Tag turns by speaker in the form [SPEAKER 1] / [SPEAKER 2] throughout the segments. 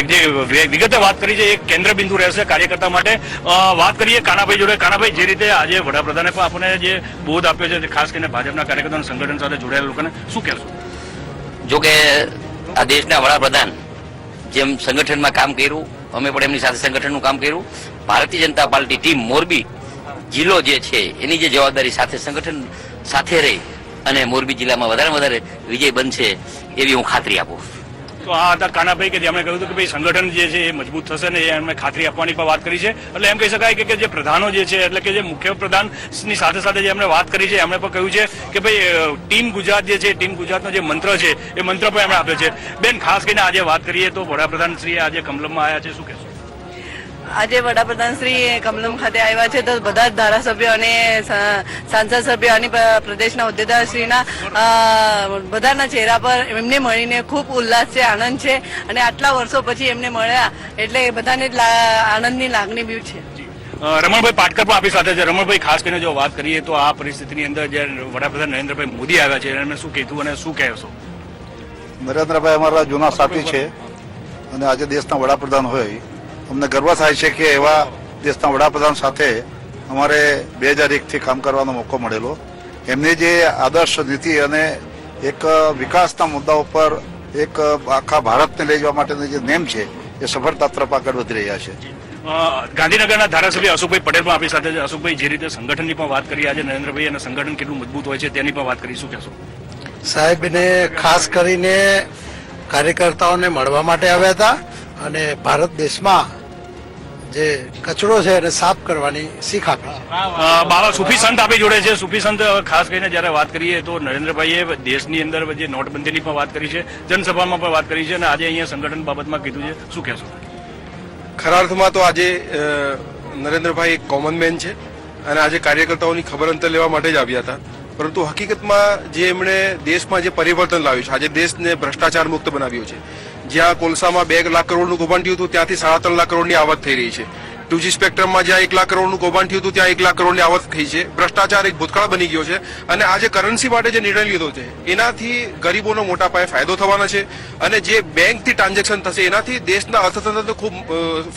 [SPEAKER 1] જે વિગતે વાત કરી છે એ કેન્દ્ર બિંદુ રહેશે કાર્યકર્તા માટે. વાત કરીએ કાનાભાઈ જોડે. કાનાભાઈ, જે રીતે આજે વડાપ્રધાને પણ આપણને જે બોધ આપ્યો છે ખાસ કરીને ભાજપના કાર્યકર્તાઓ સંગઠન સાથે જોડાયેલા લોકોને શું કહેશો?
[SPEAKER 2] જો કે આ દેશના વડાપ્રધાન જેમ સંગઠનમાં કામ કર્યું, અમે પણ એમની સાથે સંગઠનનું કામ કર્યું. ભારતીય જનતા પાર્ટી ટીમ મોરબી જિલ્લો જે છે એની જે જવાબદારી સાથે સંગઠન સાથે રહી અને મોરબી જિલ્લામાં વધારે વિજય બનશે એવી હું ખાતરી આપું.
[SPEAKER 1] તો આ હતા કાનાભાઈ કે જેમણે કહ્યું હતું કે ભાઈ સંગઠન જે છે એ મજબૂત થશે ને એમને ખાતરી આપવાની પણ વાત કરી છે. એટલે એમ કહી શકાય કે જે પ્રધાનો જે છે એટલે કે જે મુખ્ય પ્રધાનની સાથે સાથે જે એમણે વાત કરી છે એમણે પણ કહ્યું છે કે ભાઈ ટીમ ગુજરાત જે છે ટીમ ગુજરાતનો જે મંત્ર છે એ મંત્ર પણ એમણે આપ્યો છે. બેન, ખાસ કરીને આજે વાત કરીએ તો વડાપ્રધાન શ્રી આજે કમલમમાં આવ્યા છે, શું કહેશો?
[SPEAKER 3] આજે વડાપ્રધાન શ્રી કમલમ ખાતે આવ્યા છે તો બધા જ ધારાસભ્યો અને સાંસદ સભ્યો અને પ્રદેશના હોદ્દેદારશ્રીના બધાના ચહેરા પર એમને મળીને ખૂબ ઉલ્લાસ છે, આનંદ છે અને આટલા વર્ષો પછી એમને મળ્યા એટલે બધાને આનંદની લાગણી બી છે.
[SPEAKER 1] રમણભાઈ પાટકર પણ આપણી સાથે છે. રમણભાઈ, ખાસ કરીને જો વાત કરીએ તો આ પરિસ્થિતિની અંદર જે વડાપ્રધાન નરેન્દ્રભાઈ મોદી આવ્યા છે એમને શું કીધું અને શું કહેશો?
[SPEAKER 4] નરેન્દ્રભાઈ અમારા જૂના સાથી છે અને આજે દેશના વડાપ્રધાન હોય અમને ગર્વ થાય છે કે એવા દેશના વડાપ્રધાન સાથે અમારે 2001થી કામ કરવાનો મોકો મળેલો. એમની જે આદર્શ નીતિ અને એક વિકાસના મુદ્દાઓ પર એક આખા ભારતને લઈ જવા માટેની જે નેમ છે એ સફળતા તરફ આગળ વધી રહ્યા છે.
[SPEAKER 1] ગાંધીનગરના ધારાસભ્ય અશોકભાઈ પટેલ પણ આપણી સાથે છે. અશોકભાઈ, જે રીતે સંગઠનની પણ વાત કરી આજે નરેન્દ્રભાઈ અને સંગઠન કેટલું મજબૂત હોય છે તેની પણ વાત કરી, શું કહેશો?
[SPEAKER 5] સાહેબને ખાસ કરીને કાર્યકર્તાઓને મળવા માટે આવ્યા હતા અને ભારત દેશમાં જે કચરો છે એને સાફ કરવાની શીખ આપી.
[SPEAKER 1] બાબા સુફી સંત આપી જોડે છે. સુફી સંત, ખાસ કરીને જયારે વાત કરીએ તો નરેન્દ્રભાઈએ દેશની અંદર જે નોટબંધીની પણ વાત કરી છે, જનસભામાં પણ વાત કરી છે અને આજે અહીંયા સંગઠન બાબતમાં કીધું છે, શું કહેશો?
[SPEAKER 6] ખરા અર્થમાં તો આજે નરેન્દ્રભાઈ એક કોમન મેન છે અને આજે કાર્યકર્તાઓની ખબર અંતર લેવા માટે જ આવ્યા હતા. પરંતુ હકીકતમાં જે એમણે દેશમાં જે પરિવર્તન લાવ્યું છે, આજે દેશને ભ્રષ્ટાચાર મુક્ત બનાવ્યો છે. જ્યાં કોલસામાં 2 લાખ કરોડનું કૌભાંડ થયું હતું ત્યાંથી 3.5 લાખ કરોડની આવક થઈ રહી છે. 2G સ્પેક્ટ્રમમાં જ્યાં 1 લાખ કરોડનું કૌભાંડ થયું હતું ત્યાં 1 લાખ કરોડની આવક થઈ છે. ભ્રષ્ટાચાર એક ભૂતકાળ બની ગયો છે અને આજે કરન્સી માટે જે નિર્ણય લીધો છે એનાથી ગરીબોનો મોટા પાયે ફાયદો થવાનો છે અને જે બેંકથી ટ્રાન્ઝેક્શન થશે એનાથી દેશના અર્થતંત્રને ખૂબ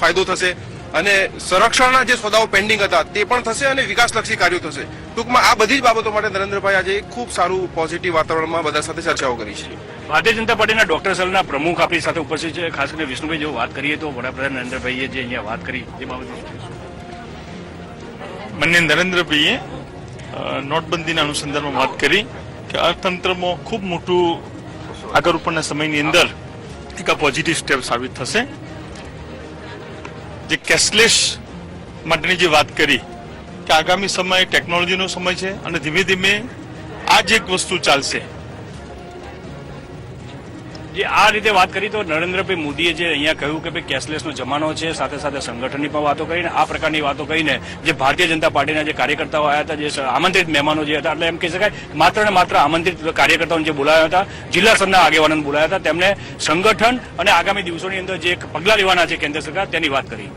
[SPEAKER 6] ફાયદો થશે અને સંરક્ષણના જે સોદાઓ પેન્ડિંગ હતા તે પણ થશે અને વિકાસલક્ષી કાર્યો થશે. ટૂંકમાં આ બધી જ બાબતો માટે નરેન્દ્રભાઈ આજે ખૂબ સારું પોઝિટિવ વાતાવરણમાં બધા સાથે ચર્ચાઓ કરી છે.
[SPEAKER 1] ભારતીય જનતા પાર્ટીના ડોક્ટર સેલના પ્રમુખ આપણી સાથે ઉપસ્થિત છે. ખાસ કરીને વિષ્ણુભાઈ, જો વાત કરીએ તો વડાપ્રધાન નરેન્દ્રભાઈએ જે અહીંયા વાત કરી એ બાબતે
[SPEAKER 7] માનનીય નરેન્દ્રભાઈએ નોટબંધીના અનુસંધાનમાં વાત કરી કે અર્થતંત્રમાં ખૂબ મોટું આગળ ઉપરના સમયની અંદર એક પોઝિટિવ સ્ટેપ સાબિત થશે. જે કેશલેસ માટેની જે વાત કરી કે આગામી સમય ટેકનોલોજીનો સમય છે અને ધીમે ધીમે આ જ એક વસ્તુ ચાલશે.
[SPEAKER 1] જે આ રીતે વાત કરી તો નરેન્દ્રભાઈ મોદીએ જે અહીંયા કહ્યું કે ભાઈ કેશલેસનો જમાનો છે, સાથે સાથે સંગઠનની પણ વાતો કરીને આ પ્રકારની વાતો કહીને જે ભારતીય જનતા પાર્ટીના જે કાર્યકર્તાઓ આવ્યા હતા, જે આમંત્રિત મહેમાનો જે હતા, એટલે એમ કહી શકાય માત્ર ને માત્ર આમંત્રિત કાર્યકર્તાઓને જે બોલાવ્યા હતા, જિલ્લા સ્તરના આગેવાનોને બોલાવ્યા હતા, તેમને સંગઠન અને આગામી દિવસોની અંદર જે પગલાં લેવાના છે કેન્દ્ર સરકાર તેની વાત કરી.